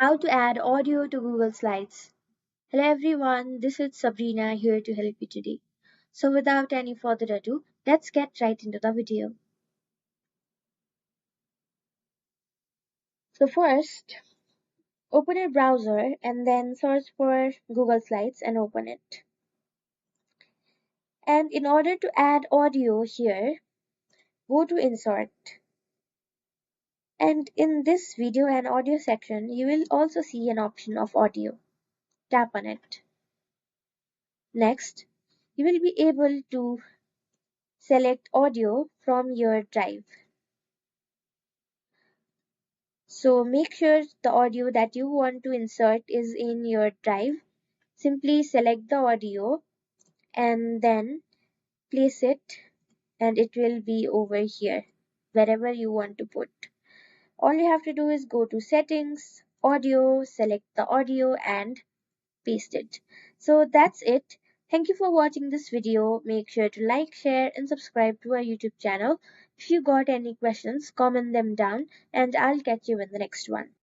How to add audio to Google Slides. Hello everyone, this is Sabrina here to help you today. So without any further ado, let's get right into the video. So first, open your browser and then search for Google Slides and open it. And in order to add audio here, go to Insert. And in this video and audio section, you will also see an option of audio. Tap on it. Next, you will be able to select audio from your drive. So make sure the audio that you want to insert is in your drive. Simply select the audio and then place it, and it will be over here wherever you want to put. All you have to do is go to settings, audio, select the audio and paste it. So that's it. Thank you for watching this video. Make sure to like, share and subscribe to our YouTube channel. If you got any questions, comment them down and I'll catch you in the next one.